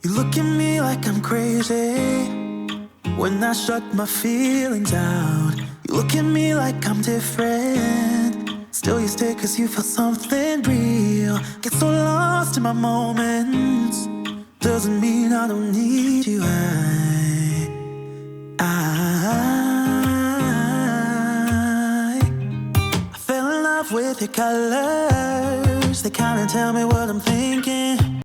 You look at me like I'm crazy when I shut my feelings out. You look at me like I'm different, still you stay cause you feel something real. Get so lost in my moments, doesn't mean I don't need you. I fell in love with your colors, they kinda tell me what I'm thinking.